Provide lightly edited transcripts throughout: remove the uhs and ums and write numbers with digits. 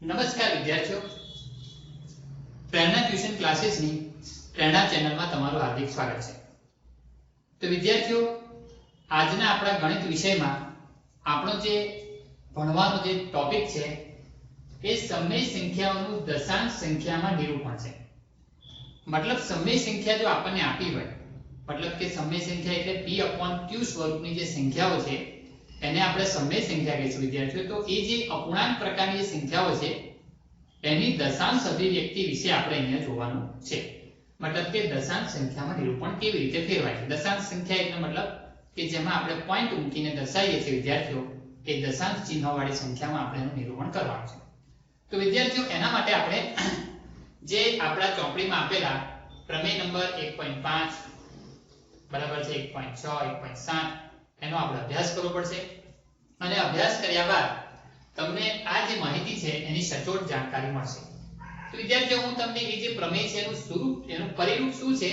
નમસ્કાર વિદ્યાર્થીઓ, પ્રેરણા ટ્યુશન ક્લાસીસની પ્રેરણા ચેનલમાં તમારું હાર્દિક સ્વાગત છે। તો વિદ્યાર્થીઓ, આજના આપણા ગણિત વિષયમાં આપણો જે ભણવાનો જે ટોપિક છે એ સમય સંખ્યાઓનું દશાંશ સંખ્યામાં નિરૂપણ છે। મતલબ સમય સંખ્યા જો આપણને આપી હોય, મતલબ કે સમય સંખ્યા એટલે p/q સ્વરૂપની જે સંખ્યાઓ છે એને આપણે સમય સંખ્યા કહીશું વિદ્યાર્થીઓ। તો એ જે અપૂર્ણાંક પ્રકારની જે સંખ્યાઓ છે એની દશાંશ અભિવ્યક્તિ વિશે આપણે અહીંયા જોવાનું છે। મતલબ કે દશાંશ સંખ્યામાં નિરૂપણ કેવી રીતે ફેરવાય છે। દશાંશ સંખ્યા એટલે મતલબ કે જેમાં આપણે પોઈન્ટ મૂકીને દર્શાવીએ છીએ વિદ્યાર્થીઓ, એ દશાંશ ચિહ્નવાળી સંખ્યામાં આપણે એનું નિરૂપણ કરવાનું છે। તો વિદ્યાર્થીઓ, એના માટે આપણે જે આપણા ચોપડીમાં આપેલા પ્રમેય નંબર 1.5 બરાબર છે, 1.6, 1.7 એનો આપણે અભ્યાસ કરવો પડશે। અને અભ્યાસ કર્યા બાદ તમને આ જે માહિતી છે એની સચોટ જાણકારી મળશે। તો વિદ્યાર્થીઓ, હું તમને એ જે પ્રમેય છે એનું સ્વરૂપ, એનું પરિરૂપ શું છે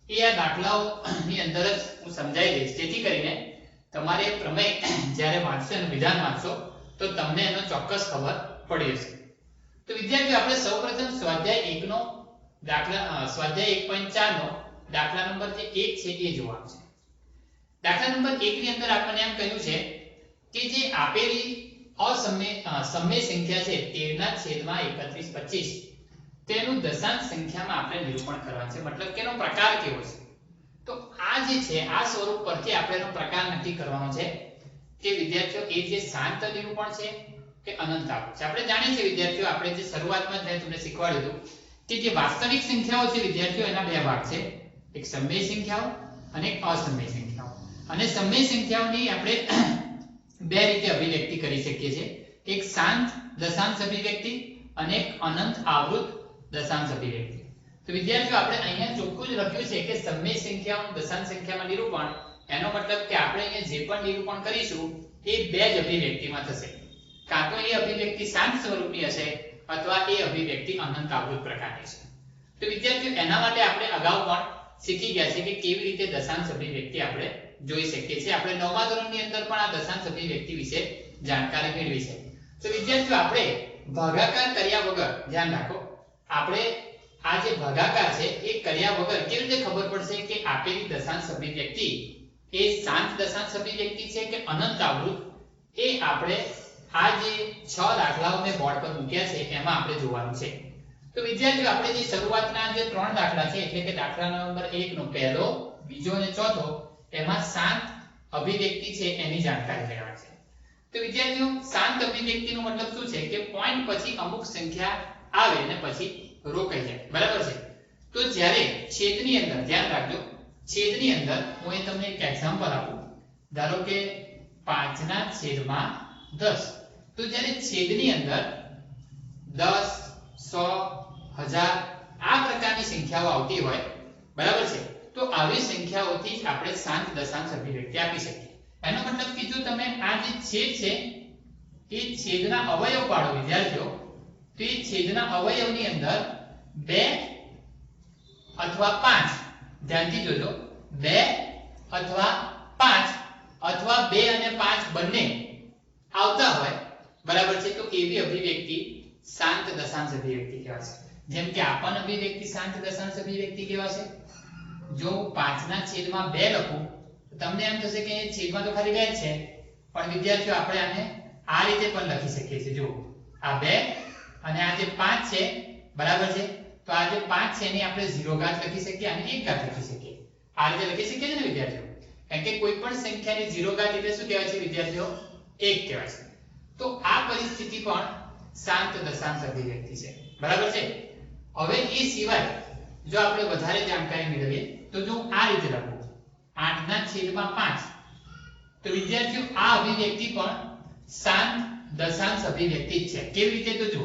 એ આ દાખલાઓની અંદર જ હું સમજાવી દઈશ, જેથી કરીને તમારે પ્રમેય જ્યારે વાંચશો એનું વિધાન વાંચશો તો તમને એનો ચોક્કસ ખબર પડી જશે। તો વિદ્યાર્થીઓ, આપણે સૌપ્રથમ સ્વાધ્યાય 1 નો દાખલા, સ્વાધ્યાય 1.4 નો દાખલા નંબર જે 1 છે એ જોવાનું છે। દાખલા નંબર 1 ની અંદર આપણને એમ કહ્યું છે કે જે આપેલી સમય સંખ્યા છે 13/3125 તેનું દશાંશ સંખ્યામાં આપણે નિરૂપણ કરવાનું છે। મતલબ કે એનો પ્રકાર કેવો છે। તો આ જે છે આ સ્વરૂપ પરથી આપણે એનો પ્રકાર નક્કી કરવાનો છે કે વિદ્યાર્થીઓ એ જે શાંત નિરૂપણ છે કે અનંત આવૃત છે। આપણે જાણીએ છીએ વિદ્યાર્થીઓ, આપણે જે શરૂઆતમાં જ તમને શીખવાડ્યું હતું કે જે વાસ્તવિક સંખ્યાઓ છે વિદ્યાર્થીઓ એના બે ભાગ છે, એક સમય સંખ્યાઓ અને એક અસમય સંખ્યાઓ। અને સમય સંખ્યાઓની આપણે બે રીતે અભિવ્યક્તિ કરી શકીએ છીએ, એક શાંત દશાંશ અભિવ્યક્તિ અને એક અનંત આવૃત દશાંશ અભિવ્યક્તિ। તો વિદ્યાર્થીઓ, આપણે અહીંયા ચોખ્ખું જ લખ્યું છે કે સમય સંખ્યાઓનું દશાંશ સંખ્યામાં નિરૂપણ, એનો મતલબ કે આપણે અહીંયા જે પણ નિરૂપણ કરીશું એ બે જ અભિવ્યક્તિમાં થશે, કાં તો એ અભિવ્યક્તિ શાંત સ્વરૂપની હશે અથવા એ અભિવ્યક્તિ અનંત આવૃત પ્રકારની છે। તો વિદ્યાર્થીઓ, એના માટે આપણે અગાઉ પણ શીખી ગયા છે કે કેવી રીતે દશાંશ અભિવ્યક્તિ આપણે જોઈ શકીએ છીએ। આપણે 9મા ધોરણની અંદર પણ આ દશાંશ અભિવ્યક્તિ વિશે જાણકારી મેળવી છે। તો વિદ્યાર્થીઓ, આપણે ભાગાકાર કર્યા વગર, ધ્યાન રાખો, આપણે આ જે ભાગાકાર છે એ કર્યા વગર કેવી રીતે ખબર પડશે કે આપેલી દશાંશ અભિવ્યક્તિ એ શાંત દશાંશ અભિવ્યક્તિ છે કે અનંત આવૃત, એ આપણે આ જે 6 દાખલાઓ મેં બોર્ડ પર મૂક્યા છે એમાં આપણે જોવાનું છે। તો વિદ્યાર્થીઓ, આપણે જે શરૂઆતના જે 3 દાખલા છે એટલે કે દાખલા નંબર 1 નો પહેલો, બીજો અને ચોથો, એમાં શાંત અભિવ્યક્તિ છે એની જાણકારી લેવાની છે। તો વિદ્યાર્થીઓ, શાંત અભિવ્યક્તિનો મતલબ શું છે કે પોઈન્ટ પછી અમુક સંખ્યા આવે અને પછી રોકાઈ જાય, બરાબર છે। તો જ્યારે છેદની અંદર, ધ્યાન રાખજો, છેદની અંદર હું અહીં તમને એક એક્ઝામ્પલ આપું, ધારો કે 5/10। તો જ્યારે છેદની અંદર 10, 100, 1000 આ પ્રકારની સંખ્યાઓ આવતી હોય, બરાબર છે, તો આવી સંખ્યાઓથી જ આપણે શાંત દશાંશ અભિવ્યક્તિ આપી શકીએ। એનો મતલબ કે જો તમે આ જે છેદ છે એ છેદના અવયવ પાડો વિદ્યાર્થીઓ, તો એ છેદના અવયવની અંદર 2 અથવા 5, ધ્યાનથી જોજો, 2 અથવા 5 અથવા 2 અને 5 બંને આવતા હોય, બરાબર છે, તો એવી અભિવ્યક્તિ શાંત દશાંશ અભિવ્યક્તિ કહેવાશે। જેમ કે આ પણ અભિવ્યક્તિ શાંત દશાંશ અભિવ્યક્તિ કહેવાશે। જો 5/2 લખું તો તમને એમ થશે કે છેદમાં તો ખાલી 2 જ છે, પણ વિદ્યાર્થીઓ આપણે આને આ રીતે પણ લખી શકીએ છીએ। જો આ 2 અને આ જે 5 છે, બરાબર છે, તો આ જે 5 છે એની આપણે 0 ઘાત લખી શકીએ અને 1 ઘાત લખી શકીએ, આ રીતે લખી શકીએ છીએ ને વિદ્યાર્થીઓ। કારણ કે કોઈ પણ સંખ્યાની 0 ઘાત એટલે શું કહેવાય છે વિદ્યાર્થીઓ? 1 કહેવાય છે। તો આ પરિસ્થિતિ પણ શાંત દશાંશ અભિવ્યક્તિ છે, બરાબર છે। હવે એ સિવાય જો આપણે વધારે જાણકારી મેળવીએ તો જો આ રીતે લખું 8/5, તો વિદ્યાર્થીઓ આ અભિવ્યક્તિ પણ શાંત દશાંશ અભિવ્યક્તિ છે। કેવી રીતે? તો જો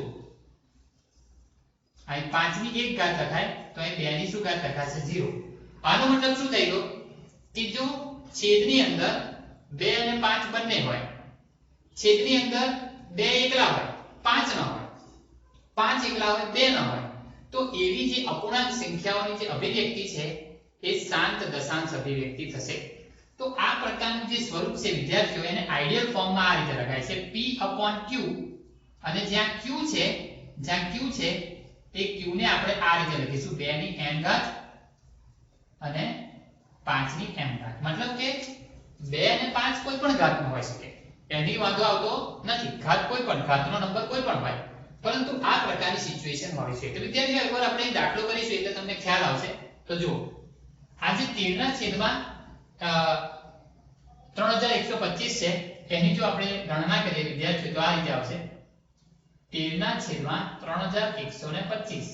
અહીં 5 ની 1 ઘાત લખાય તો અહીં 2 ની શું ઘાત લખાશે? 0। આનો મતલબ શું થઈ ગયો કે જો છેદની અંદર 2 અને 5 બંને હોય, છેદની અંદર 2 એકલા હોય, 5 ન હોય, 5 એકલા હોય, 2 ન હોય, તો એવી જે અપૂર્ણાંક સંખ્યાઓની જે અભિવ્યક્તિ છે એ શાંત દશાંશ અભિવ્યક્તિ થશે। તો આ પ્રકારનું જે સ્વરૂપ છે વિદ્યાર્થીઓ, એને આઈડિયલ ફોર્મમાં આ રીતે લખાય છે p/q અને જ્યાં q છે એ q ને આપણે આ રીતે લખીશું 2 ની n ઘાત અને 5 ની m ઘાત, મતલબ કે 2 અને 5 કોઈ પણ ઘાતમાં હોઈ શકે, એની વાંધો આવતો નથી, ઘાત કોઈ પણ, ઘાતનો નંબર કોઈ પણ હોય, પરંતુ આ પ્રકારની સિચ્યુએશન હોવી જોઈએ. તો વિદ્યાર્થીઓ એકવાર આપણે દાખલો કરીશું એટલે તમને ખ્યાલ આવશે. તો જુઓ, આ જે 13 ના છેદમાં 3125 છે એની જો આપણે ગણના કરીએ વિદ્યાર્થીઓ તો આ રીતે આવશે 13 ના છેદમાં 3125,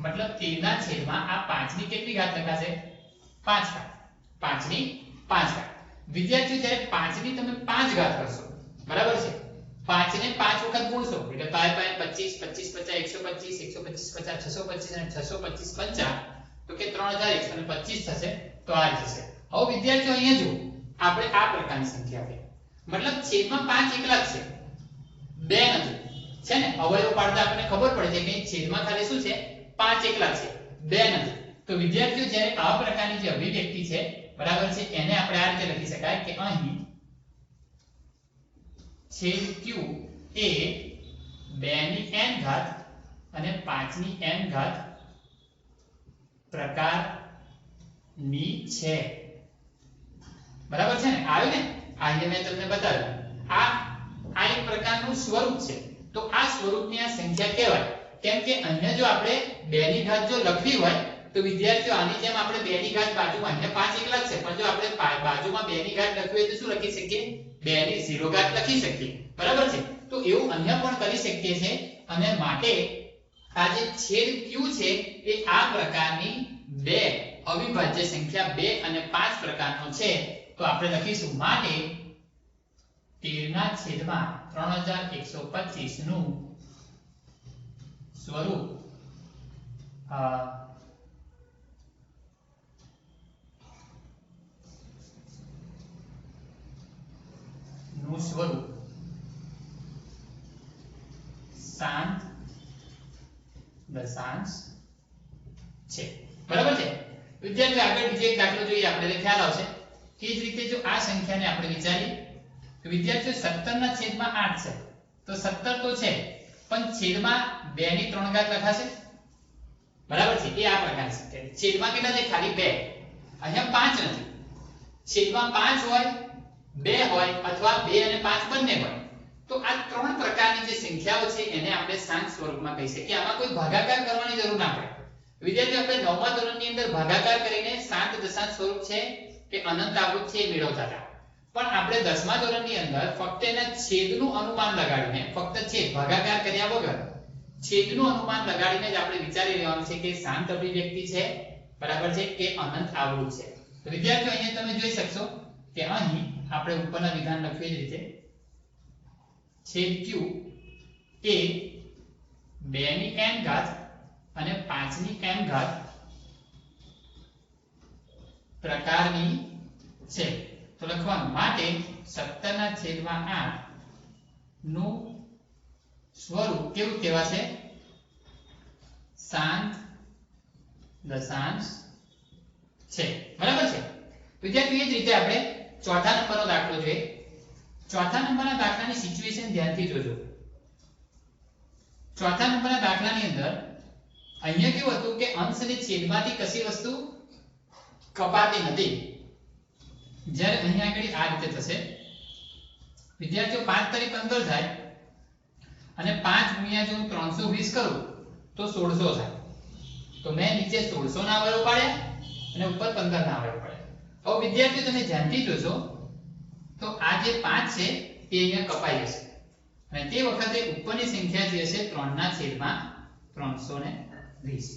મતલબ 13 ના છેદમાં આ 5 ની કેટલી ઘાત લખાશે? 5 ઘાત, 5 ની 5 ઘાત. વિદ્યાર્થીઓ જ્યારે 5 ની તમે 5 ઘાત કરશો, બરાબર છે, 5 ને 5 વખત ગુણશો એટલે 5 5 25 25 50 125 125 50 અને 625 50 તો કે 3125 થશે. તો આ રીતે છે. હવે વિદ્યાર્થીઓ અહીંયા જુઓ, આપણે આ પ્રકારની સંખ્યા છે, મતલબ છેદમાં 5 એકલા જ છે, 2 નથી, છે ને? અવયવ પાડતા આપણને ખબર પડે છે કે છેદમાં ખાલી શું છે? 5 એકલા છે, 2 નથી. તો વિદ્યાર્થીઓ જ્યારે આ પ્રકારની જે અભિવ્યક્તિ છે, બરાબર છે, એને આપણે આ રીતે લખી શકાય કે અહીં છેદ q એ 2 ની n ઘાત અને 5 ની m ઘાત પ્રકારની છે, બરાબર છે ને? આવ્યું ને? આજે મેં તમને બતાવ્યું આ એક પ્રકારનું સ્વરૂપ છે. તો આ સ્વરૂપની આ સંખ્યા કહેવાય, કેમ કે અહીંયા જો આપણે 2 ની ઘાત જો લખવી હોય તો વિદ્યાર્થીઓ આની જેમ આપણે 2 ની ઘાત બાજુમાં, અહીંયા 5 એકલા જ છે, પણ જો આપણે બાજુમાં 2 ની ઘાત લખવી હોય તો શું લખી શકીએ? 2 ની 0 ઘાત લખી શકીએ, બરાબર છે? તો એવું અહીંયા પણ કરી શકીએ છે. અને માટે આ જે છેદ q છે એ આ પ્રકારની બે અવિભાજ્ય સંખ્યા 2 અને 5 પ્રકારનો છે. તો આપણે લખીશું માટે 13 ના છેદમાં 3125 નું સ્વરૂપ શાંત દશાંશ છે, બરાબર છે? વિદ્યાર્થીઓ આગળ બીજો એક દાખલો જોઈએ, આપણે ખ્યાલ આવશે. કે જ રીતે જો આ સંખ્યાને આપણે વિચારીએ તો વિદ્યાર્થીઓ 17 ના છેદમાં 8 છે, તો 17 તો છે પણ છેદમાં 2 ની 3 ઘાત લખાશે, બરાબર છે? એ આ પ્રકારની સંખ્યા છે. છેદમાં કેટલા છે? ખાલી 2, અહીંયા 5 નથી. છેદમાં 5 હોય, 2 હોય અથવા 2 અને 5 બંને હોય, તો આ ત્રણ પ્રકારની જે સંખ્યાઓ છે એને આપણે શાંત સ્વરૂપમાં કહી શકીએ. આમાં કોઈ ભાગાકાર કરવાની જરૂર ના પડે. વિદ્યાર્થીઓ આપણે 9મા ધોરણની અંદર ભાગાકાર કરીને શાંત દશાંશ સ્વરૂપ છે કે અનંત આવૃત છે એ મેળવતા હતા, પણ આપણે 10મા ધોરણની અંદર ફક્ત એના છેદનું અનુમાન લગાડીને, ફક્ત છેદ ભાગાકાર કર્યા વગર છેદનું અનુમાન લગાડીને જ આપણે વિચારી લેવાનું છે કે શાંત અભિવ્યક્તિ છે, બરાબર છે, કે અનંત આવૃત છે. તો વિદ્યાર્થીઓ અહીંયા તમે જોઈ શકશો કે અહીં આપણે ઉપરના વિધાન લખીએ રીતે છેદ q એ 2 ની n ઘાત અને 5 ની m ઘાત પ્રકારની છે. તો લખવાનું માટે 17 ના છેદમાં 8 નું સ્વરૂપ કેવું કહેવાશે? શાંત દશાંશ છે, બરાબર છે? વિદ્યાર્થીઓ એ જ રીતે આપણે ચોથા નંબરનો દાખલો જોઈએ. ચોથા નંબરના દાખલાની સિચ્યુએશન ધ્યાનથી જોજો. ચોથા નંબરના દાખલાની અંદર અહીંયા કેવું હતું કે અંશ અને છેદમાંથી કશી વસ્તુ કપાતી નથી. જ્યારે અહીંયા આગળ આ રીતે થશે વિદ્યાર્થીઓ, 5 તરી 15 થાય અને 5 ગુણ્યા જો હું 320 કરું તો 1600 થાય. તો મેં નીચે 1600 ના અવયવ પાડ્યા અને ઉપર 15 ના અવયવ પાડ્યા. હવે વિદ્યાર્થીઓ તમે ધ્યાનથી જોશો તો આ જે 5 છે એ અહીંયા કપાઈ જશે અને તે વખતે ઉપરની સંખ્યા જે હશે 3 ના છેદમાં 320.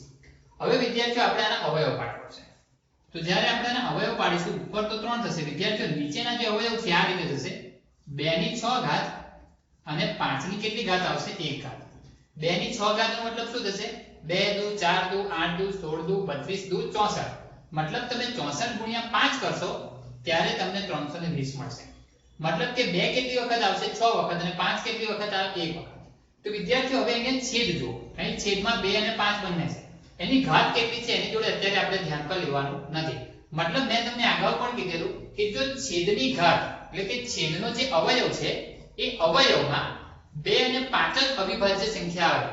હવે વિદ્યાર્થીઓ આપણે આના અવયવ પાડવો છે. તો જ્યારે આપણે આના અવયવ પાડીશું ઉપર તો 3 થશે. વિદ્યાર્થીઓ નીચેના જે અવયવ છે આ રીતે થશે 2 ની 6 ઘાત અને 5 ની કેટલી ઘાત આવશે? 1 ઘાત. 2 ની 6 ઘાત નો મતલબ શું થશે? 2 દુ 4 દુ 8 દુ 16 દુ 32 દુ 64. મતલબ તમે 64 ગુણ્યા 5 કરશો ત્યારે તમને 320 મળશે. મતલબ કે 2 કેટલી વખત આવશે? 6 વખત. અને 5 કેટલી વખત આવે? 1 વખત. તો વિદ્યાર્થીઓ હવે અહીંયા છેદ જુઓ, અહીં છેદમાં 2 અને 5 બંને છે, એની ઘાત કેટલી છે એની જોડે અત્યારે આપણે ધ્યાન પર લેવાનું નથી. મતલબ મેં તમને અગાઉ પણ કીધેલું કે જો છેદની ઘાત એટલે કે છેદનો જે અવયવ છે એ અવયવમાં 2 અને 5 જ અવિભાજ્ય સંખ્યા આવે,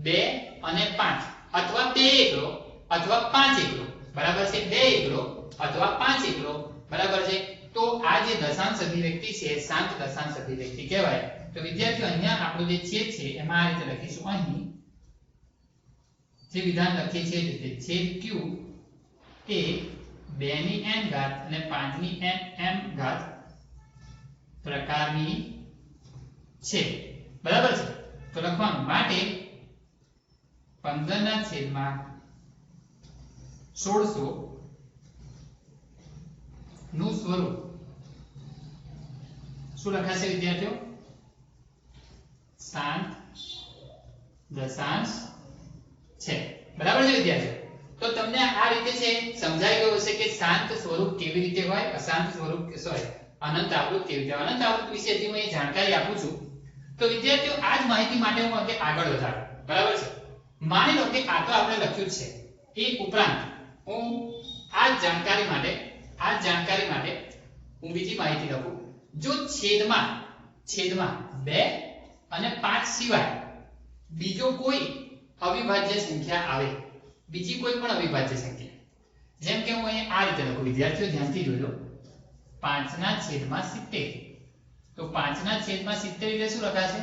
2 અને 5 અથવા 2 એકલો અથવા 5 એકલો, બરાબર છે, 2 એકલો અથવા 5 એકલો, બરાબર છે. તો આ જે દશાંશ અભિવ્યક્તિ છે શાંત દશાંશ અભિવ્યક્તિ કહેવાય. તો વિદ્યાર્થીઓ અહીંયા આપણું જે છેદ છે એમાં આ રીતે લખીશું, અહીં જે વિધાન લખીએ છીએ તે છેદ q એ 2 ની n ઘાત અને 5 ની m ઘાત પ્રકારની છે, બરાબર છે. તો લખવાનું માટે 15 ના છેદમાં 1600 નું સ્વરૂપ શું લખાશે વિદ્યાર્થીઓ? શાંત દશાંશ છે, બરાબર છે વિદ્યાર્થીઓ. તો તમને આ રીતે છે સમજાઈ ગયું હશે કે શાંત સ્વરૂપ કેવી રીતે હોય, અશાંત સ્વરૂપ અનંત આવૃત કેવી રીતે. અનંત આવૃત વિશે હજી હું જાણકારી આપું છું. તો વિદ્યાર્થીઓ આ જ માહિતી માટે હું આગળ વધારું, બરાબર છે. માની લો કે આ તો આપણે લખ્યું છે, એ ઉપરાંત હું આ જાણકારી માટે હું બીજી માહિતી લખું. જો છેદમાં 2 અને 5 સિવાય બીજો કોઈ અવિભાજ્ય સંખ્યા આવે, બીજી કોઈ પણ અવિભાજ્ય સંખ્યા, જેમ કે હું અહીં આ રીતે લખું, વિદ્યાર્થીઓ ધ્યાનથી જોજો, 5 ના છેદમાં 70. તો 5 ના છેદમાં 70 એટલે શું લખાશે?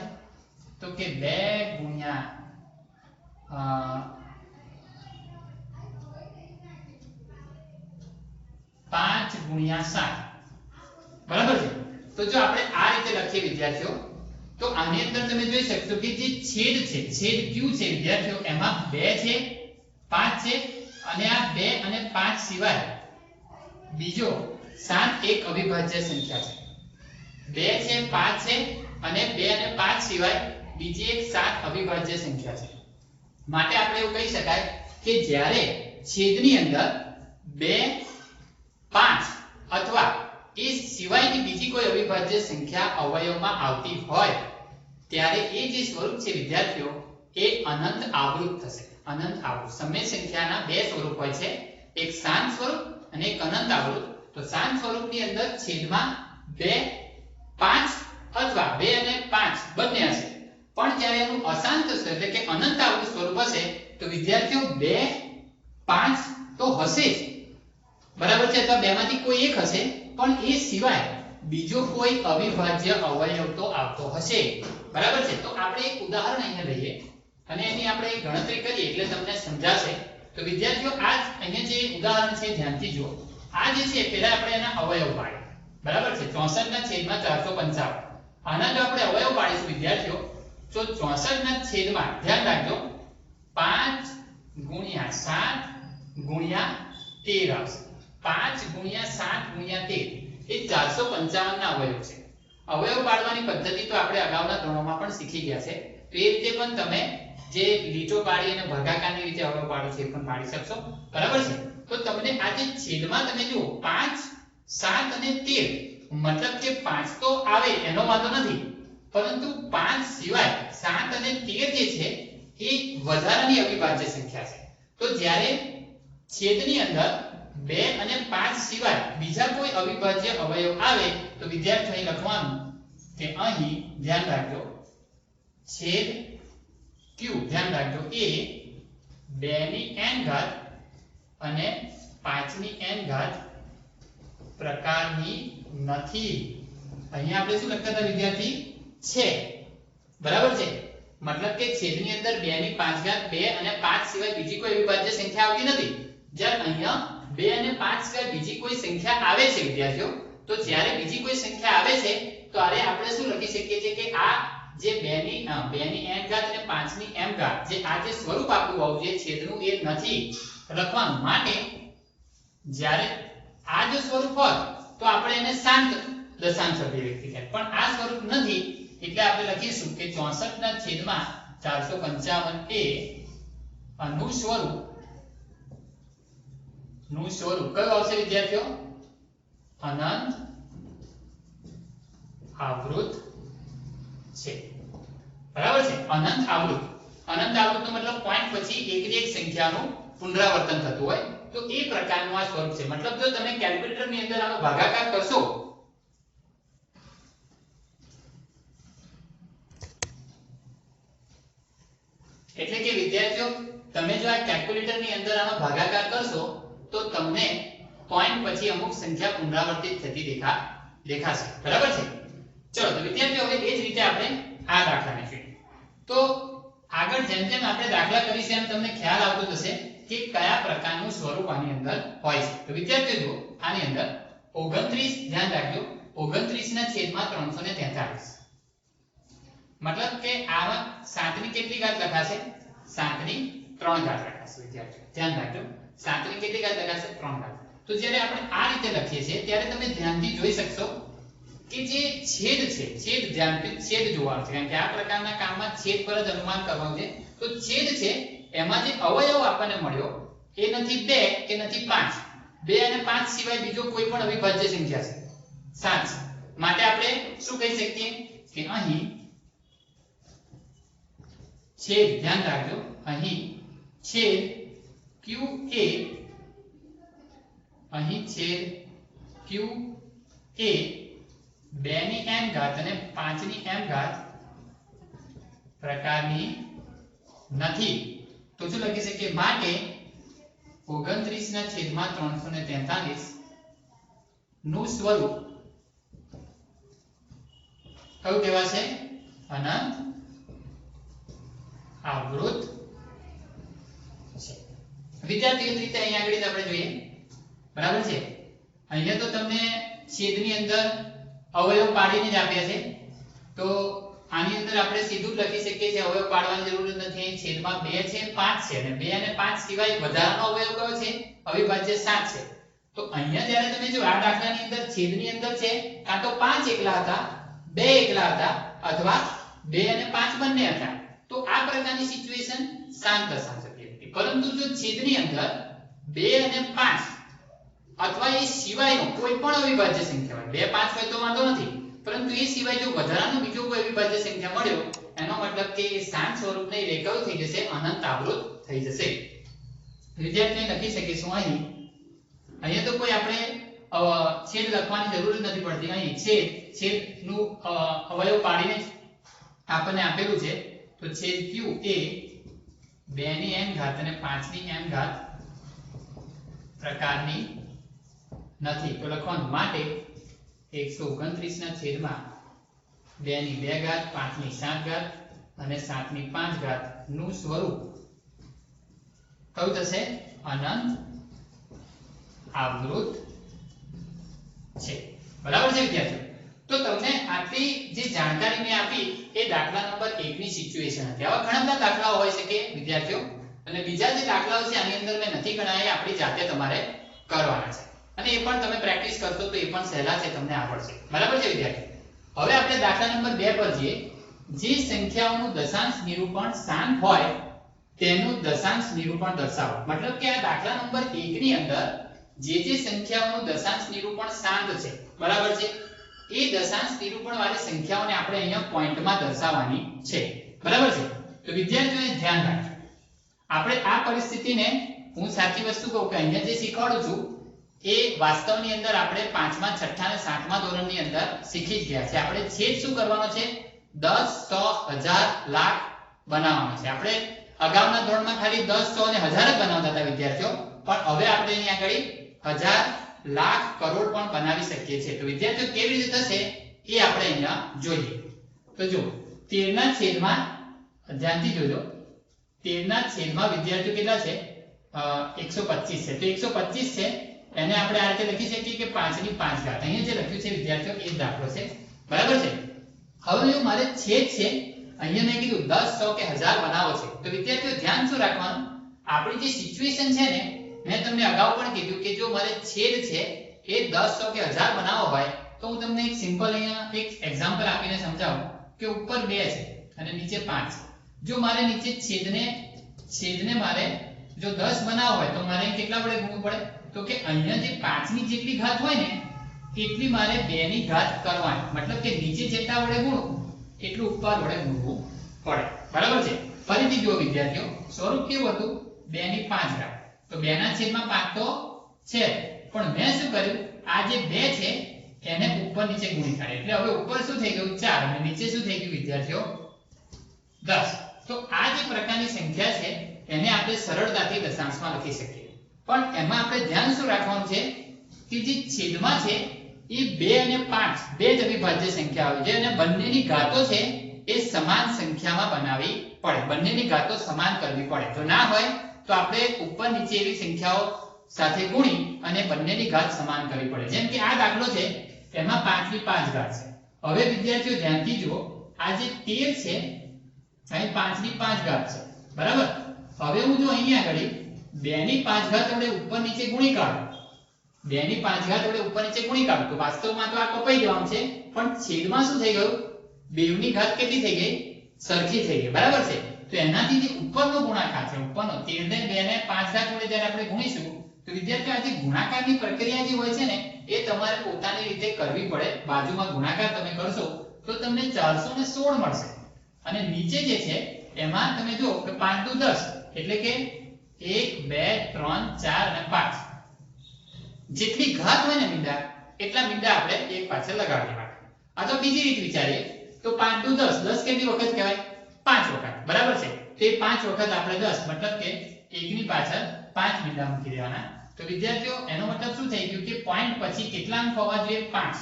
તો કે 2 ગુણ્યા 5 ગુણ્યા 7, બરાબર છે. તો જો આપણે આ રીતે લખીએ વિદ્યાર્થીઓ, તો આની અંદર તમે જોઈ શકશો કે જે છેદ છે, છેદ q છે વિદ્યાર્થીઓ, એમાં 2 છે, 5 છે અને આ 2 અને 5 સિવાય બીજો 7 એક અવિભાજ્ય સંખ્યા છે. 2 છે, 5 છે અને 2 અને 5 સિવાય બીજી એક 7 અવિભાજ્ય સંખ્યા છે. માટે આપણે એવું કહી શકાય કે જ્યારે છેદની અંદર 2, 5 અથવા એ સિવાયની બીજી કોઈ અવિભાજ્ય સંખ્યા અવયવમાં આવતી હોય ત્યારે એ જે સ્વરૂપ છે વિદ્યાર્થીઓ એ અનંત આવૃત થશે. અનંત આવૃત સમય સંખ્યાના બે સ્વરૂપ હોય છે, એક શાંત સ્વરૂપ અને એક અનંત આવૃત. તો શાંત સ્વરૂપની અંદર છેદમાં 2, 5 અથવા 2 અને 5 બંને હશે. પણ જ્યારે એનું અશાંત સ્વરૂપ એટલે કે અનંત આવૃત સ્વરૂપ હશે તો વિદ્યાર્થીઓ 2, 5 તો હશે જ, બરાબર છે, તો બેમાંથી કોઈ એક હશે, પણ એ સિવાય બીજો કોઈ અવિભાજ્ય અવયવ તો આવતો હશે, બરાબર છે. તો આપણે એક ઉદાહરણ અહીંયા લઈએ અને એની આપણે ગણતરી કરીએ એટલે તમને સમજાશે. તો વિદ્યાર્થીઓ આ અહીંયા જે ઉદાહરણ છે ધ્યાનથી જુઓ. આ જે છે પહેલા આપણે એના અવયવ પાડીએ, બરાબર છે. 64 ના છેદમાં 455. આના જો આપણે અવયવ પાડીશું વિદ્યાર્થીઓ, તો 64 ના છેદમાં ધ્યાન રાખજો 5 ગુણ્યા 7 ગુણ્યા 13 આવશે. 5 ગુણ્યા 7 ગુણ્યા 13 એ 455 ના અવયવ છે. અવયવ પાડવાની પદ્ધતિ તો આપણે અગાઉના ધોરણોમાં પણ શીખી ગયા છે. તો એ રીતે પણ તમે જે લીટો પાડી અને ભાગાકારની રીતે અવયવ પાડો છે એ પણ પાડી શકશો, બરાબર છે. તો તમને આ જે છેદમાં તમે જુઓ 5, 7 અને 13, મતલબ કે 5 તો આવે એનો વાંધો નથી, પરંતુ 5 સિવાય 7 અને 13 જે છે એ વધારાની અવિભાજ્ય સંખ્યા છે. તો જ્યારે છેદની અંદર 2 અને 5 સિવાય બીજા કોઈ અવિભાજ્ય અવયવ આવે તો વિદ્યાર્થીઓ અહીં લખવાનું કે અહીં ધ્યાન રાખજો છેદ q, ધ્યાન રાખજો એ 2 ની n ઘાત અને 5 ની n ઘાત પ્રકારની નથી. અહીંયા આપણે શું લખતા હતા વિદ્યાર્થી? છે, બરાબર છે. મતલબ કે છેદની અંદર 2 ની 5 ઘાત 2 અને 5 સિવાય બીજી કોઈ અવિભાજ્ય સંખ્યા આવતી નથી. જ્યારે અહીંયા 2 અને 5 સિવાય બીજી કોઈ સંખ્યા આવે છે વિદ્યાર્થીઓ, તો જ્યારે બીજી કોઈ સંખ્યા આવે છે તો આરે આપણે શું લખી શકીએ છીએ કે આ જે 2 ની n ઘાત અને 5 ની m ઘાત જે આ જે સ્વરૂપ આપણું હોવું જોઈએ છેદનું એ નથી લખવાનું. માટે જ્યારે આ જો સ્વરૂપ હોય તો આપણે એને શાંત દશાંશ અભિવ્યક્તિ કહેવાય, પણ આ સ્વરૂપ નથી એટલે આપણે લખીશું કે 64 ના છેદમાં 455 એ નું સ્વરૂપ કયું આવશે વિદ્યાર્થીઓ? અનંત આવૃત છે, બરાબર છે. અનંત આવૃત નો મતલબ પોઈન્ટ પછી એકની એક સંખ્યાનું પુનરાવર્તન થતું હોય તો એ પ્રકારનું આ સ્વરૂપ છે. મતલબ જો તમે કેલ્ક્યુલેટર ની અંદર આનો ભાગાકાર કરશો એટલે કે વિદ્યાર્થીઓ તમે જો આ કેલ્ક્યુલેટર ની અંદર આનો ભાગાકાર કરશો તો તમને પોઈન્ટ પછી અમુક સંખ્યા પુનરાવર્તિત થતી દેખાશે, બરાબર છે। ચલો તો વિદ્યાર્થીઓ હવે એ જ રીતે આપણે આ દાખલાને જોઈએ તો આગળ જેમ જેમ આપણે દાખલા કરીશું એમ તમને ખ્યાલ આવતો જશે કે કયા પ્રકારનું સ્વરૂપ આની અંદર હોય છે। તો વિદ્યાર્થીઓ જુઓ આની અંદર 29 ધ્યાન રાખજો 29 ના છેદમાં 343 मतलब કે આમાં 7 ની કેટલી ઘાત લખાશે 7 ની 3 ઘાત લખાશે વિદ્યાર્થીઓ ધ્યાન રાખજો 7 ની કેટલી ઘાત લખાશે 3 ઘાત। તો જ્યારે આપણે આ રીતે લખીએ છીએ ત્યારે તમે ધ્યાનથી જોઈ શકશો કે જે છેદ છે છેદ ધ્યાનથી છેદ જોવાનું છે કારણ કે આ પ્રકારના કામમાં છેદ પર જ અનુમાન કરવાનું છે। તો છેદ છે એમાં જે અવયવ આપણને મળ્યો એ નથી 2 કે નથી 5 2 અને 5 સિવાય બીજો કોઈ પણ અવિભાજ્ય સંખ્યા છે 7 છે માટે આપણે શું કહી શકીએ કે અહીં छेद ध्यान રાખજો અહીં છેદ qa અહીં છેદ qa 2 ની m ઘાત અને 5 ની m ઘાત પ્રકારની નથી। તો શું લખી શકીએ માટે 29 ના છેદમાં 343 નું સ્વરૂપ કયું કહેવાશે અનંત आवृत विद्यार्थी રીતે અહીં આગળ આપણે જોઈએ બરાબર છે। અહીંયા તો તમને છેદની અંદર અવયવ પાડીને જ આપ્યા છે તો આની અંદર આપણે સીધું જ લખી શકીએ છીએ અવયવ પાડવાની જરૂર નથી। છેદમાં 2 છે 5 છે અને 2 અને 5 સિવાય વધારાનો અવયવ કયો છે અવિભાજ્ય 7 છે। તો અહીંયા જ્યારે તમે જો આ દાખલાની અંદર છેદની અંદર છે કાં તો 5 એકલા હતા 2 એકલા હતા અથવા 2 અને 5 બંને હતા तो आ प्रकारनी सिचुएशन शांत दर्शाવી શકીએ હતી। પરંતુ જો છેદની અંદર 2 અને 5 અથવા એ સિવાયનો કોઈ પણ અવિભાજ્ય સંખ્યા હોય 2 5 હોય તો વાંધો નથી પરંતુ એ સિવાય જો વધારાનો બીજો કોઈ અવિભાજ્ય સંખ્યા મળ્યો એનો મતલબ કે એ શાંત સ્વરૂપ નહીં રેખાઓ થઈ જશે અનંત આવૃત થઈ જશે। વિદ્યાર્થીઓ લખી શકીશું અહીંયા તો કોઈ આપણે છેદ લખવાની જરૂર નથી પડતી અહીં છેદનું અવયવ પાડીને આપણને આપેલું છે तो छेद q ए 2 ની m ઘાત અને 5 ની m ઘાત પ્રકારની નથી। તો લખવાનું માટે 129 ના છેદમાં 2 ની 2 ઘાત 5 ની 7 ઘાત અને 7 ની 5 ઘાત નું સ્વરૂપ કયું થશે અનંત આવૃત છે, બરાબર છે વિદ્યાર્થીઓ। तो તમને આટલી જે જાણકારી મેં આપી એ દાખલા નંબર 1 ની સિચ્યુએશન હતી। આવા ઘણા બધા દાખલાઓ હોઈ શકે વિદ્યાર્થીઓ અને બીજા જે દાખલાઓ છે આની અંદર મેં નથી ગણાયા આપણી જાતે તમારે કરવાના છે અને એ પણ તમે પ્રેક્ટિસ કરશો તો એ પણ સહેલા છે તમને આવડશે, બરાબર છે વિદ્યાર્થીઓ। હવે આપણે દાખલા નંબર 2 પર જઈએ। જે સંખ્યાઓનું દશાંશ નિરૂપણ શાંત હોય તેનું દશાંશ નિરૂપણ દર્શાવો। मतलब કે આ દાખલા નંબર 1 ની અંદર જે સંખ્યાઓનું દશાંશ નિરૂપણ શાંત છે બરાબર છે એ દશાંશ નિરૂપણ વાળી સંખ્યાઓને આપણે અહીંયા પોઈન્ટમાં દર્શાવવાની છે, બરાબર છે। તો વિદ્યાર્થીઓએ ધ્યાન રાખજો આપણે આ પરિસ્થિતિને હું સાચી વસ્તુ કહું કે અહીંયા જે શીખવાડું છું એ વાસ્તવની અંદર આપણે 5મા 6ઠા અને 7મા ધોરણની અંદર શીખી જ ગયા છે। આપણે છેદ શું કરવાનો છે 10 100 1000 લાખ બનાવવાનો છે। આપણે અગાઉના ધોરણમાં ખાલી 10 100 અને 1000 જ બનાવતા હતા વિદ્યાર્થીઓ પણ હવે આપણે અહીંયા આગળ 1000 लाख करोड़ पण बनावी सकीए छे। तो विद्यार्थीओ केवी रीते थशे ए आपणे अहींया जोईए। तो जो 13 ना छेदमां ध्यानथी जोजो 13 ना छेदमां विद्यार्थीओ केटला छे 125 छे। तो 125 छे એને આપણે આ રીતે લખી શકીએ કે 5 ની 5 ઘાત। અહીંયા જે લખ્યું છે વિદ્યાર્થીઓ એ જ દાખલો છે, બરાબર છે। હવે જો મારે છેદ છે અહીંયા મેં કીધું 10 100 કે 1000 બનાવો છે તો વિદ્યાર્થીઓ ધ્યાન શું રાખવાનું આપણી જે સિચ્યુએશન છે ને मैं તમને અગાઉ પણ કીધું કે જો મારે છેદ છે એ 10 100 કે 1000 બનાવવો હોય તો હું તમને એક સિમ્પલ અહીંયા એક એક્ઝામ્પલ આપીને સમજાવું કે ઉપર 2 છે અને નીચે 5 છે। જો મારે નીચે છેદને મારે જો 10 બનાવવો હોય તો મારે કેટલા વડે ગુણવું પડે તો કે અહીંયા જે 5 ની જેટલી ઘાત હોય ને એટલી મારે 2 ની ઘાત કરવાની। मतलब કે નીચે જેટલા વડે ગુણું એટલું ઉપર વડે ગુણવું પડે, બરાબર છે। ફરીથી જો વિદ્યાર્થીઓ સ્વરૂપ કેવું હતું 2 ની 5 ઘાત तो 2 ના છેદમાં 5 તો છે પણ મેં શું કર્યું આ જે 2 છે એને ઉપર નીચે ગુણી કાઢ્યા એટલે હવે ઉપર શું થઈ ગયું 4 અને નીચે શું થઈ ગયું વિદ્યાર્થીઓ 10। તો આ જે પ્રકારની સંખ્યા છે એને આપણે સરળતાથી દશાંશમાં લખી શકીએ, પણ એમાં આપણે ધ્યાન શું રાખવાનું છે કે જે છેદમાં છે એ 2 અને 5 બે જ અવિભાજ્ય સંખ્યા આવે છે અને બંનેની ઘાતો છે એ સમાન સંખ્યામાં બનાવવી પડે, બંનેની ઘાતો સમાન કરવી પડે. જો ના હોય તો આપણે ઉપર નીચે એવી સંખ્યાઓ સાથે ગુણી અને બંનેની ઘાત સમાન કરવી પડે. જેમ કે આ દાખલો છે એમાં 5 ની 5 ઘાત છે. હવે વિદ્યાર્થીઓ ધ્યાનથી જુઓ, આ જે 13 છે અહીં 5 ની 5 ઘાત છે, બરાબર. હવે હું જો અહીંયા આગળ 2 ની 5 ઘાત વડે ઉપર નીચે ગુણી કાઢું, 2 ની 5 ઘાત વડે ઉપર નીચે ગુણી કાઢું તો વાસ્તવમાં તો આ કપાઈ જવાનું છે, પણ છેદમાં શું થઈ ગયું, બેવની ઘાત કેટલી થઈ ગઈ, સરખી થઈ ગઈ, બરાબર છે. તો એનાથી જે ઉપરનો ગુણાકાર છે, ઉપરનો 13 ને 2 ને 5 ઘાત વડે જ્યારે આપણે ગુણીશું તો વિદ્યાર્થીઓ આ જે ગુણાકારની પ્રક્રિયા જે હોય છે ને એ તમારે પોતાની રીતે કરવી પડે. બાજુમાં ગુણાકાર તમે કરશો તો તમને 416 મળશે અને નીચે જે છે એમાં તમે જો કે 5 દુ 10 એટલે કે 1 2 3 4 અને 5 જેટલી ઘાત હોય ને મીંડા એટલા મીંડા આપણે એક પાછળ લગાવી દેવાના. આ તો બીજી રીત વિચારીએ તો 5 દુ 10, 10 કેટલી વખત કહેવાય, 5 વખત, બરાબર છે. તે 5 વખત આપણે 10 મતલબ કે 1 ની પાછળ 5 મીંડા મૂકી દેવાના. તો વિદ્યાર્થીઓ એનો મતલબ શું થઈ ગયું કે પોઈન્ટ પછી કેટલા અંક હોવા જોઈએ, 5.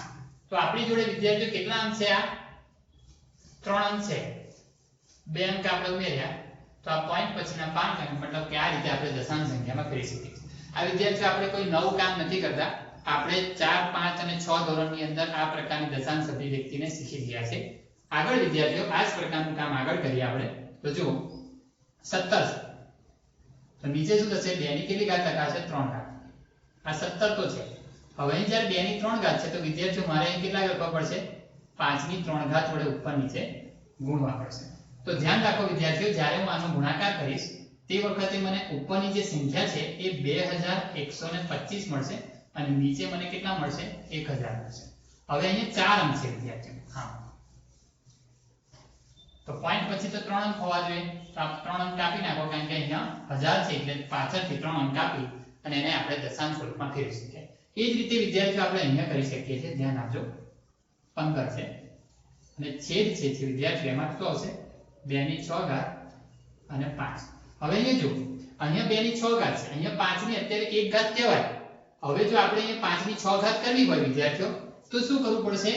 તો આપણી જોડે વિદ્યાર્થીઓ કેટલા અંક છે, આ 3 અંક છે, 2 અંક આપણે ઉમેર્યા તો આ પોઈન્ટ પછીના 5 અંક, મતલબ કે આ રીતે આપણે દશાંશ સંખ્યામાં કરી શકીએ. આ વિદ્યાર્થીઓ આપણે કોઈ નવું કામ નથી કરતા, આપણે 4, 5 અને 6 ધોરણની અંદર આ પ્રકારની દશાંશ અભિવ્યક્તિને શીખી ગયા છે. આગળ વિદ્યાર્થીઓ આ જ પ્રકારનું કામ આગળ કરીએ આપણે. તો જુઓ 17 તો નીચે શું થશે, 2 ની કેટલી ઘાત લખાશે, 3 ઘાત. આ 17 તો છે. હવે અહીં જ્યારે 2 ની 3 ઘાત છે તો વિદ્યાર્થીઓ મારે અહીં કેટલા લખવા પડશે, 5 ની 3 ઘાત વડે ઉપર નીચે ગુણવા પડશે. તો ધ્યાન રાખો વિદ્યાર્થીઓ, જ્યારે હું આનો ગુણાકાર કરીશ તે વખતે મને ઉપરની જે સંખ્યા છે એ 2125 મળશે અને નીચે મને કેટલા મળશે, 1000 મળશે. હવે અહીંયા 4 અંક છે વિદ્યાર્થીઓ, હા તો પોઈન્ટ પછી તો 3 અંક હોવા જોઈએ, તો આ 3 અંક કાપી નાખો કારણ કે અહીંયા 1000 છે એટલે પાછળથી 3 અંક કાપી અને એને આપણે દશાંશ સ્વરૂપમાં ફેરવી શકીએ. એ જ રીતે વિદ્યાર્થીઓ આપણે અહીંયા કરી શકીએ છીએ. ધ્યાન આપજો, 15 છે અને છેદ છે વિદ્યાર્થીઓ એમાં શું આવશે, 2 ની 6 ઘાત અને 5. હવે અહીંયા જો અહીંયા 2 ની 6 ઘાત છે, અહીંયા 5 ની અત્યારે 1 ઘાત કહેવાય. હવે જો આપણે અહીંયા 5 ની 6 ઘાત કરવી હોય વિદ્યાર્થીઓ તો શું કરવું પડશે,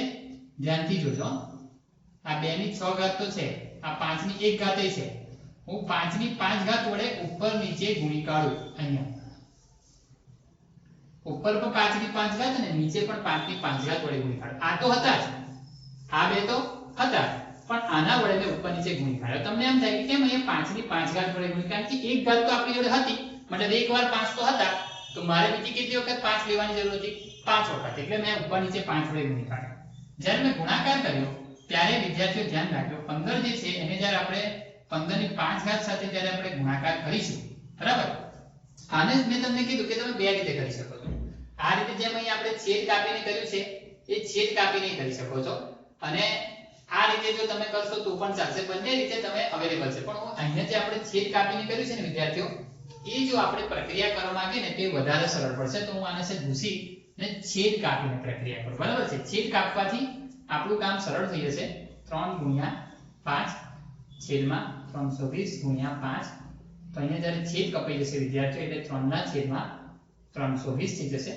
ધ્યાનથી જોજો. આ 2 ની 6 ઘાત તો છે, આ 5 ની 1 ઘાત છે. હું 5 ની 5 ઘાત વડે ઉપર નીચે ગુણી કાઢું, અહીંયા ઉપર પણ 5 ની 5 ઘાત અને નીચે પણ 5 ની 5 ઘાત વડે ગુણી કાઢું. આ તો હતા જ, આ બે તો હતા પણ આના વડે મેં ઉપર નીચે ગુણી કાઢ્યો. તમને એમ થાય કે કેમ અહીંયા 5 ની 5 ઘાત વડે ગુણી, કારણ કે 1 ઘાત તો આપણી જોડે હતી, મતલબ એક વાર 5 તો હતા તો મારે બીજી કેટલી વખત 5 લેવાની જરૂર હતી, 5 વખત, એટલે મેં ઉપર નીચે 5 વડે ગુણી કાઢ્યો. જ્યારે મેં ગુણાકાર કર્યો ત્યારે વિદ્યાર્થીઓ ધ્યાન રાખજો, 15 જે છે એને જ્યારે આપણે 15 ની 5 ઘાત સાથે જ્યારે આપણે ગુણાકાર કરીશું, બરાબર, આને જ મેં તમને કીધું કે તમે બે રીતે કરી શકો છો. આ રીતે જેમ અહીં આપણે છેદ કાપીને કર્યું છે એ છેદ કાપીને કરી શકો છો અને આ રીતે જો તમે કરશો તો પણ ચાલશે, બંને રીતે તમે અવેલેબલ છે. પણ અહીંયા જે આપણે છેદ કાપીને કર્યું છે ને વિદ્યાર્થીઓ, એ જો આપણે પ્રક્રિયા કરવા માંગીએ ને તે વધારે સરળ પડશે. તો હું આને છે ભૂસી ને છેદ કાપીને પ્રક્રિયા કરું, બરાબર છે. છેદ કાપવાથી આપણું કામ સરળ થઈ જશે. 3 × 5 છેદમાં 320 × 5 તો અહીંયા જ્યારે છેદ કપાઈ જશે વિદ્યાર્થીઓ એટલે 3 ના છેદમાં 320 થઈ જશે.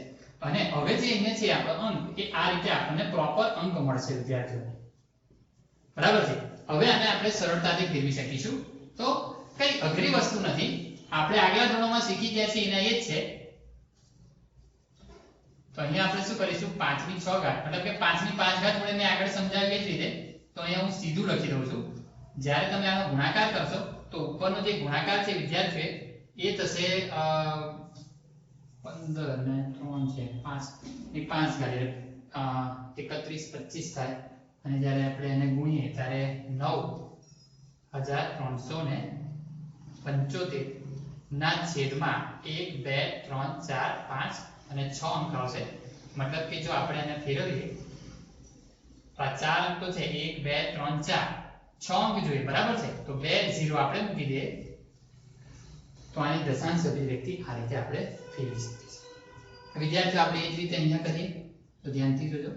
અને હવે જે અહીંયા છે આપણો અંક એ આ રીતે આપણને પ્રોપર અંક મળશે વિદ્યાર્થીઓ, બરાબર છે. હવે આને આપણે સરળતાથી ફેરવી શકીશું. તો કઈ અઘરી વસ્તુ નથી, આપણે આગલા ધોરણોમાં શીખી ગયા છીએ એના એ જ છે. તો અહીંયા આપણે શું કરીશું, 5 ની 6 ઘાત મતલબ કે 5 ની 5 ઘાત વડે મેં આગળ સમજાવ્યું એ જ રીતે. તો અહીંયા હું સીધું લખી દઉં છું. જ્યારે તમે આનો ગુણાકાર કરશો તો ઉપરનો જે ગુણાકાર છે વિદ્યાર્થીઓ એ થશે 15 ને 3 છે 5 ની 5 ઘાત એટલે 31 25 થાય અને જ્યારે આપણે એને ગુણીએ ત્યારે 9375 ના છેદમાં 1 2 3 4 5 અને 6 અંક આવશે. મતલબ કે જો આપણે એને ફેરવીએ તો આ 4 અંક તો છે 1 2 3 4 6 અંક જોઈએ, બરાબર છે. તો 2 0 આપણે મૂકી દઈએ તો આની દશાંશ અભિવ્યક્તિ આ રીતે આપણે ફેરવી શકીએ છીએ. વિદ્યાર્થીઓ આપણે એ જ રીતે અહીંયા કરીએ તો ધ્યાનથી જોજો.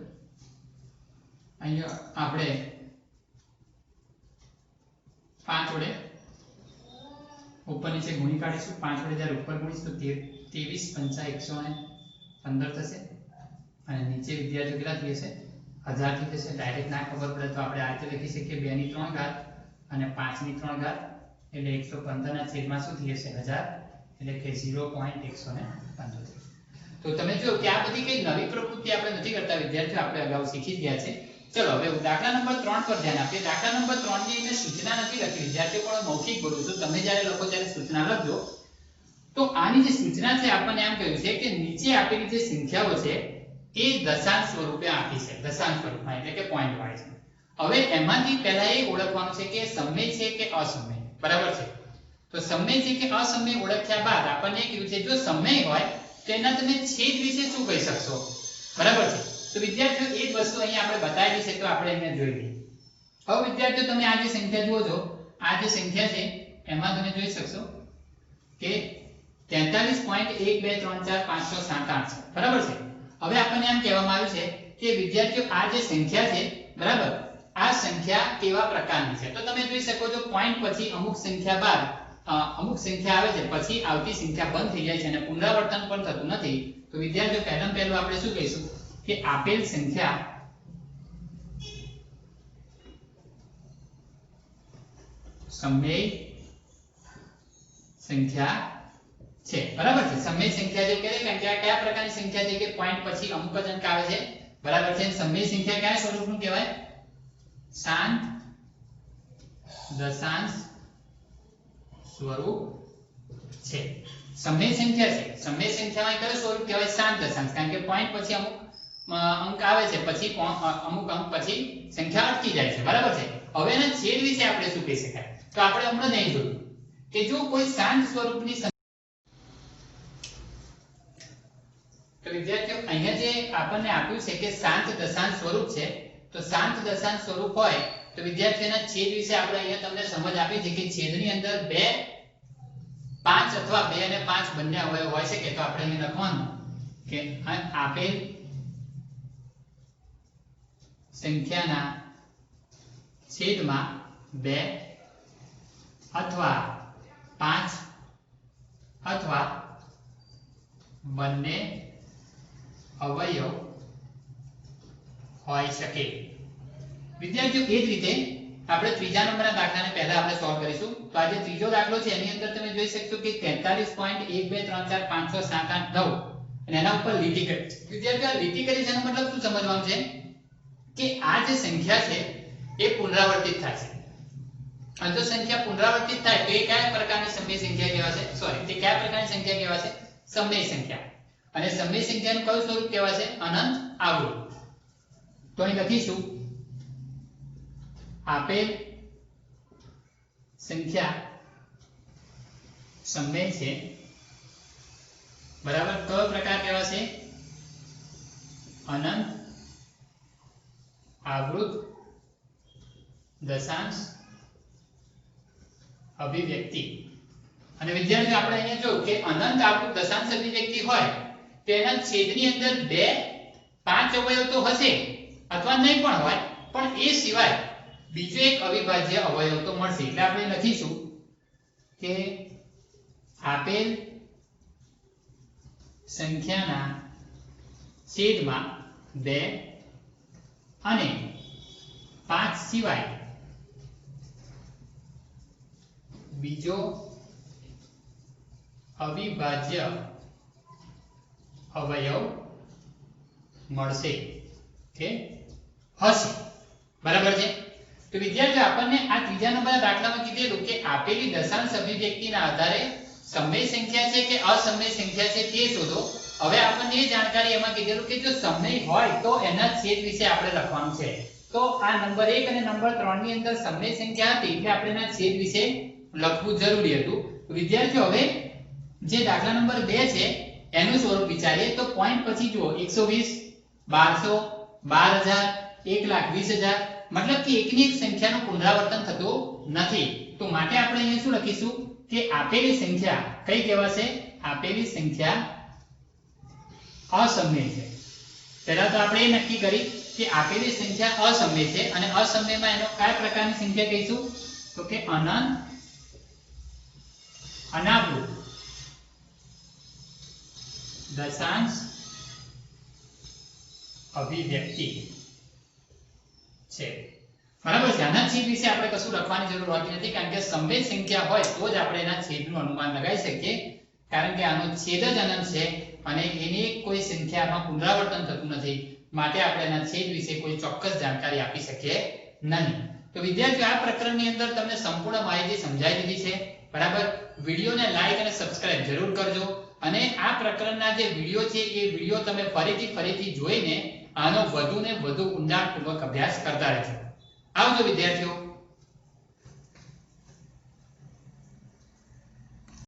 અહીંયા આપણે 5 વડે ઉપર નીચે ગુણી કાઢીશું 5 વડે જ્યારે ઉપર ગુણીશું તો 23 5 115 થશે અને નીચે વિદ્યાર્થીઓ કેટલા થઈ જશે 1000 થઈ જશે. ડાયરેક્ટ ના ખબર પડે તો આપણે આ રીતે લખી શકીએ 2 ની 3 ઘાત અને 5 ની 3 ઘાત એટલે 115 ના છેદમાં શું થઈ જશે 1000 એટલે કે 0.115. તો તમે જો કે આ બધી કઈ નવી પ્રવૃત્તિ આપણે નથી કરતા વિદ્યાર્થીઓ, આપણે અગાઉ શીખી ગયા છે. ચલો હવે દાખલા નંબર 3 પર ધ્યાન આપીએ. દાખલા નંબર 3 ની મેં સૂચના નથી લખી વિદ્યાર્થીઓ, પણ મૌખિક બોલું છું. તમે જ્યારે લખો ત્યારે સૂચના લખજો. તો આની જે સૂચના છે આપણને એમ કહ્યું છે કે નીચે આપેલી જે સંખ્યાઓ છે એ દશાંશ સ્વરૂપે આપી છે, દશાંશ સ્વરૂપમાં એટલે કે પોઈન્ટ વાઇઝ. હવે એમાંથી પહેલા એ ઓળખવાનું છે કે સમય છે કે અસમય. બરાબર છે? તો સમય છે કે અસમય ઓળખ્યા બાદ આપણને કીધું છે જો સમય હોય તો એના તમે છેદ વિશે શું કહી શકશો. બરાબર છે? તો વિદ્યાર્થીઓ એક વસ્તુ અહીંયા આપણે બતાવેલી છે તો આપણે અહીંયા જોઈ લઈએ. હવે વિદ્યાર્થીઓ તમે આ જે સંખ્યા જુઓ છો, આ જે સંખ્યા છે એમાં તમે જોઈ શકશો કે 43.1234567 છે. બરાબર છે? હવે આપણને એમ કહેવામાં આવ્યું છે કે વિદ્યાર્થીઓ આ જે સંખ્યા છે, બરાબર, આ સંખ્યા કેવા પ્રકારની છે. તો તમે જોઈ શકો છો પોઈન્ટ પછી અમુક સંખ્યા બાદ અમુક સંખ્યા આવે છે, પછી આવતી સંખ્યા બંધ થઈ જાય છે અને પુનરાવર્તન પણ થતું નથી. તો વિદ્યાર્થીઓ પહેલામાં પહેલું આપણે શું કહીશું કે આપેલ સંખ્યા સમય સંખ્યા છે. બરાબર છે? સમય સંખ્યા જે કહેવાય કારણ કે આ કયા પ્રકારની સંખ્યા છે કે પોઈન્ટ પછી અમુક જ અંક આવે છે. બરાબર છે? સમય સંખ્યા કયા સ્વરૂપનું કહેવાય? શાંત દશાંશ સ્વરૂપ છે. સમય સંખ્યા છે, સમય સંખ્યામાં કયું સ્વરૂપ કહેવાય? શાંત દશાંશ. કારણ કે પોઈન્ટ પછી અમુક અંક આવે છે, પછી અમુક અંક પછી સંખ્યા અટકી જાય છે. બરાબર છે? હવે એના છેદ વિશે આપણે શું કહી શકાય? તો આપણે હમણાં નહીં જોયું કે જો કોઈ શાંત સ્વરૂપની તો વિદ્યાર્થીઓ અહીંયા જે આપણને આપ્યું છે કે શાંત દશાંશ સ્વરૂપ છે, તો શાંત દશાંશ સ્વરૂપ હોય તો વિદ્યાર્થીઓના છેદ વિશે આપણે અહીંયા તમને સમજ આપી છે કે છેદની અંદર 2 5 અથવા 2 અને 5 બંને અવયવ હોય છે કે તો આપણે અહીં લખવાનું કે આપેલ સંખ્યાના છેદમાં 2 અથવા 5 અથવા બંને અવયવ હોઈ શકે. વિદ્યાર્થીઓ એ જ રીતે આપણે ત્રીજા નંબરના દાખલાને પહેલા આપણે સોલ્વ કરીશું. તો આ જે ત્રીજો દાખલો છે એની અંદર તમે જોઈ શકશો કે 43.123456789 અને એના ઉપર લીટી કરી. વિદ્યાર્થીઓ આ લીટી કરી છે એનો મતલબ શું સમજવાનું છે કે આ જે સંખ્યા છે એ પુનરાવર્તિત થાય છે. અને જો સંખ્યા પુનરાવર્તિત થાય તો એ કયા પ્રકારની સમય સંખ્યા કહેવાશે? સોરી, તે કયા પ્રકારની સંખ્યા કહેવાશે? સમય સંખ્યા. અને સમય સંખ્યાનું કયું સ્વરૂપ કહેવાશે? અનંત આવૃત. તો અહીં લખીશું આપેલ સંખ્યા સમય છે, બરાબર, કયો પ્રકાર કહેવાશે? અનંત આવૃત દશાંશ અભિવ્યક્તિ. અને વિદ્યાર્થીઓ આપણે અહીંયા જો કે અનંત આવૃત દશાંશ અભિવ્યક્તિ હોય તો એના છેદની અંદર 2 5 અવયવ તો હશે અથવા નહીં પણ હોય, પણ એ સિવાય બીજો એક અવિભાજ્ય અવયવ તો મળશે. એટલે આપણે લખીશું કે આપેલ સંખ્યાના છેદમાં 2 અને 5 સિવાય બીજો અવિભાજ્ય અવયવ મળશે કે હશે. બરાબર છે? તો વિદ્યાર્થીઓ આપણને આ ત્રીજા નંબરના દાખલામાં કીધેલું કે આપેલી દશાંશ અભિવ્યક્તિના આધારે સમય સંખ્યા છે કે અસમય સંખ્યા છે તે શોધો. હવે આપણને એ જાણકારી એમાં કીધેલું કે જો સમય હોય તો એના છેદ વિશે આપણે લખવાનું છે. તો આ નંબર 1 અને નંબર 3 ની અંદર સમય સંખ્યા હતી એટલે આપણે એના છેદ વિશે લખવું જરૂરી હતું. વિદ્યાર્થીઓ હવે જે દાખલા નંબર 2 છે એનું સ્વરૂપ વિચારીએ તો પોઈન્ટ પછી જુઓ 120 1200 12000 1,20,000 મતલબ કે એકની એક સંખ્યાનું પુનરાવર્તન થતું નથી. તો માટે આપણે અહીંયા શું લખીશું કે આપેલી સંખ્યા કઈ કહેવાશે? આપેલી સંખ્યા અસમય છે. પહેલા તો આપણે એ નક્કી કરી કે આપેલી સંખ્યા અસમય છે અને અસમયમાં એનો કયા પ્રકારની સંખ્યા કહીશું? તો કે અનંત અનાવૃત દશાંશ અભિવ્યક્તિ છે, બરાબર છે। આના છેદ વિશે આપણે કશું લખવાની જરૂર હોતી નથી, કારણ કે સમવેત સંખ્યા હોય તો જ આપણે એના છેદનું અનુમાન લગાવી શકીએ, કારણ કે આનો છેદ જ અનંત છે અને એની કોઈ સંખ્યામાં પુનરાવર્તન થતું નથી, માટે આપણે એના છેદ વિશે કોઈ ચોક્કસ જાણકારી આપી શકીએ નહીં। તો વિદ્યાર્થીઓ, આ પ્રકરણની અંદર તમને સંપૂર્ણ માહિતી સમજાઈ દીધી છે, બરાબર। વિડીયોને લાઈક અને સબસ્ક્રાઇબ જરૂર કરજો અને આ પ્રકરણના જે વિડીયો છે એ વિડીયો તમે ફરીથી જોઈને આનો વધુ ને વધુ ઊંડાણપૂર્વક અભ્યાસ કરતા રહેજો। આવજો વિદ્યાર્થીઓ।